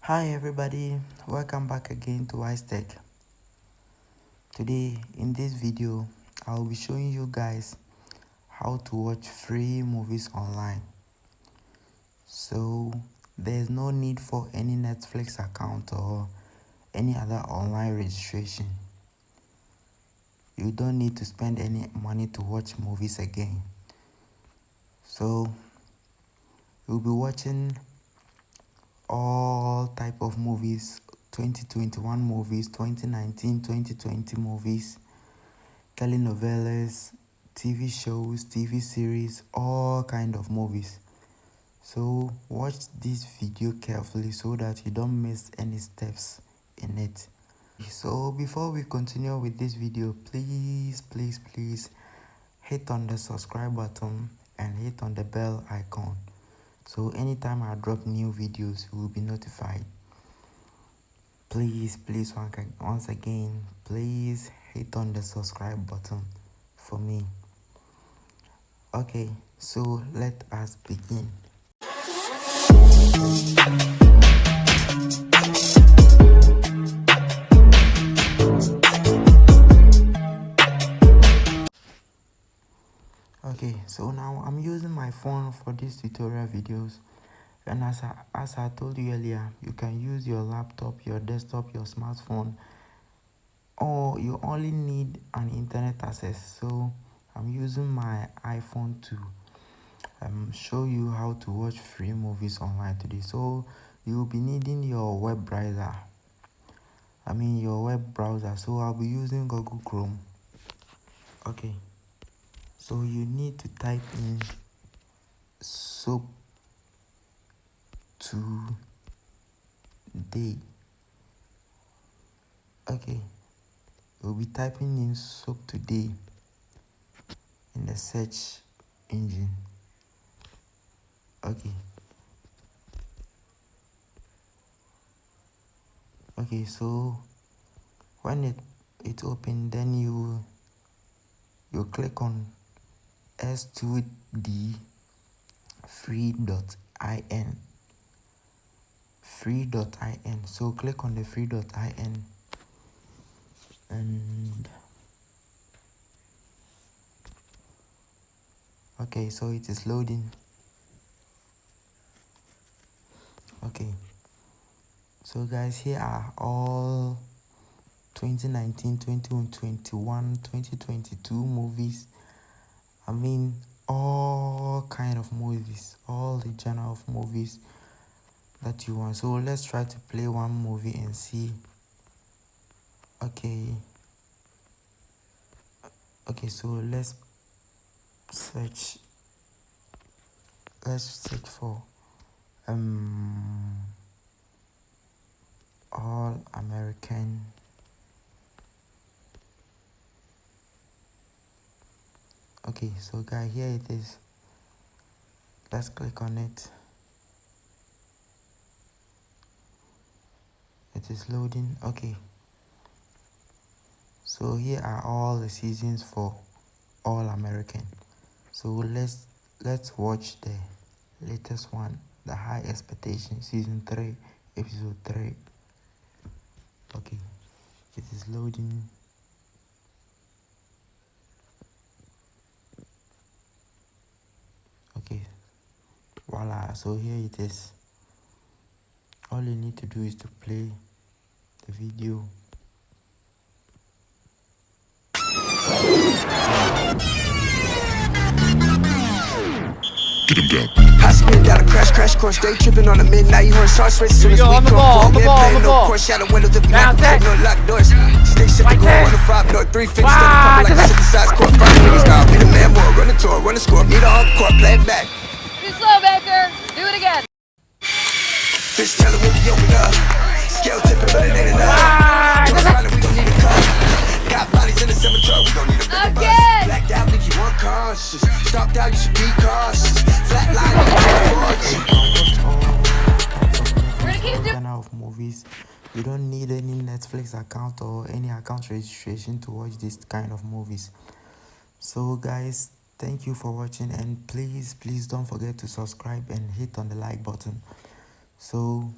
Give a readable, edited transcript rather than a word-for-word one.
Hi everybody, welcome back again to Wise Tech. Today in this video I'll be showing you guys how to watch free movies online. So there's no need for any Netflix account or any other online registration. You don't need to spend any money to watch movies again. So you'll be watching all type of movies, 2021 movies, 2019, 2020 movies, telenovelas, TV shows, TV series, all kind of movies. So watch this video carefully so that you don't miss any steps in it. So before we continue with this video, please hit on the subscribe button and hit on the bell icon. So anytime I drop new videos, you will be notified. Please, once again, please hit on the subscribe button for me. Okay, so let us begin. Okay, so now I'm using my phone for these tutorial videos, and as I told you earlier, you can use your laptop, your desktop, your smartphone, or you only need an internet access. So I'm using my iPhone to show you how to watch free movies online today. So you'll be needing your web browser, so I'll be using Google Chrome. Okay, so you need to type in soap today. Okay, you'll be typing in soap today in the search engine. Okay, so when it open, then you click on s2d free.in. So click on the free.in, and okay, so it is loading. Okay, so guys, here are all 2019, 2021, 2022 movies. All kind of movies, all the genre of movies that you want. So let's try to play one movie and see. Okay, so let's search for All American. Okay, so guys, here it is. Let's click on it. It is loading. Okay, so here are all the seasons for All American. So let's watch the latest one, The High Expectation, season 3, episode 3. Okay, it is loading. Okay, voila, so here it is. All you need to do is to play the video. Get him down. I spin down a crash course, straight tripping on the midnight. You heard sharp switch soon as we come forward. Playing no course, shadow windows if we not protect no locked doors. Stick shift to go on the 5 north, 3 fingers, steady pumping like a synthesized court. 5 fingers now, be the man more, run the tour, run the score, need a encore, play it back. Too slow, Baker. Do it again. Fish telling when we open up, scale tipping, but it ain't enough. Come smiling, we gon' need a car. Got bodies in the cemetery, we gon' need a bigger bus. Blacked out, leave you unconscious. Stopped out, you should be cautious. Flatline, of movies. You don't need any Netflix account or any account registration to watch this kind of movies. So guys, thank you for watching, and please don't forget to subscribe and hit on the like button. So